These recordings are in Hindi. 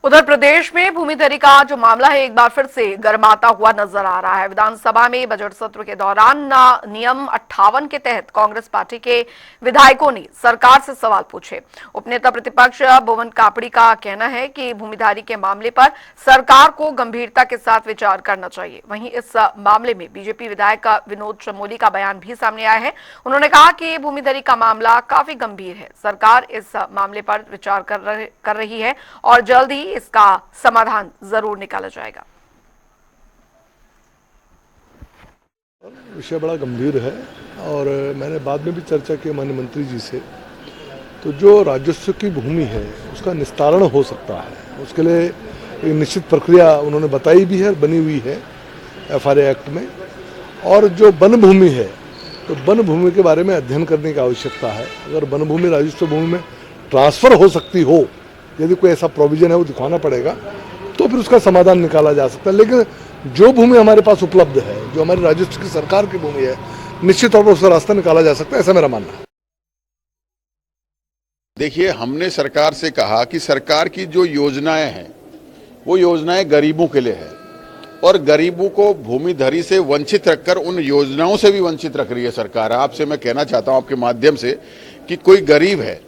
उधर प्रदेश में भूमिधरी का जो मामला है एक बार फिर से गर्माता हुआ नजर आ रहा है। विधानसभा में बजट सत्र के दौरान नियम 58 के तहत कांग्रेस पार्टी के विधायकों ने सरकार से सवाल पूछे। उपनेता प्रतिपक्ष भुवन कापड़ी का कहना है कि भूमिधरी के मामले पर सरकार को गंभीरता के साथ विचार करना चाहिए। वहीं इस मामले में बीजेपी विधायक विनोद चमोली का बयान भी सामने आया है। उन्होंने कहा कि भूमिधरी का मामला काफी गंभीर है, सरकार इस मामले पर विचार कर रही है और जल्द ही इसका समाधान जरूर निकाला जाएगा। विषय बड़ा गंभीर है और मैंने बाद में भी चर्चा की माननीय मंत्री जी से। तो जो राजस्व की भूमि है उसका निस्तारण हो सकता है, उसके लिए एक निश्चित प्रक्रिया उन्होंने बताई भी है, बनी हुई है FRA एक्ट में। और जो वन भूमि है तो वन भूमि के बारे में अध्ययन करने की आवश्यकता है। अगर वन भूमि राजस्व भूमि में ट्रांसफर हो सकती हो, यदि कोई ऐसा प्रोविजन है वो दिखाना पड़ेगा, तो फिर उसका समाधान निकाला जा सकता है। लेकिन जो भूमि हमारे पास उपलब्ध है, जो हमारी राजस्व की सरकार की भूमि है, निश्चित तौर पर उसका रास्ता निकाला जा सकता है, ऐसा मेरा मानना है। देखिए, हमने सरकार से कहा कि सरकार की जो योजनाएं हैं वो योजनाएं गरीबों के लिए है और गरीबों को भूमिधरी से वंचित रखकर उन योजनाओं से भी वंचित रख रही है सरकार। आपसे मैं कहना चाहता हूं आपके माध्यम से कि कोई गरीब है,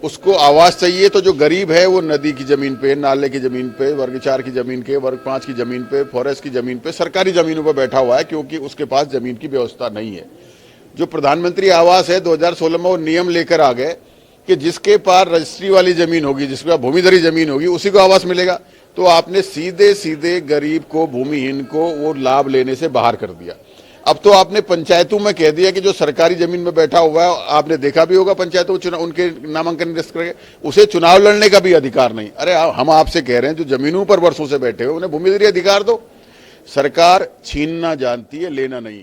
उसको आवास चाहिए, तो जो गरीब है वो नदी की जमीन पे, नाले की जमीन पे, वर्ग 4 की जमीन के, वर्ग 5 की जमीन पे, फॉरेस्ट की जमीन पे, सरकारी जमीनों पर बैठा हुआ है, क्योंकि उसके पास जमीन की व्यवस्था नहीं है। जो प्रधानमंत्री आवास है 2016 में वो नियम लेकर आ गए कि जिसके पास रजिस्ट्री वाली जमीन होगी, जिसके पास भूमिधरी जमीन होगी, उसी को आवास मिलेगा। तो आपने सीधे सीधे गरीब को, भूमिहीन को वो लाभ लेने से बाहर कर दिया। अब तो आपने पंचायतों में कह दिया कि जो सरकारी जमीन में बैठा हुआ है, आपने देखा भी होगा पंचायतों चुनाव उनके नामांकन रजिस्टर करके, उसे चुनाव लड़ने का भी अधिकार नहीं। अरे हम आपसे कह रहे हैं जो जमीनों पर वर्षों से बैठे हुए उन्हें भूमिधरी अधिकार दो। सरकार छीनना जानती है, लेना नहीं।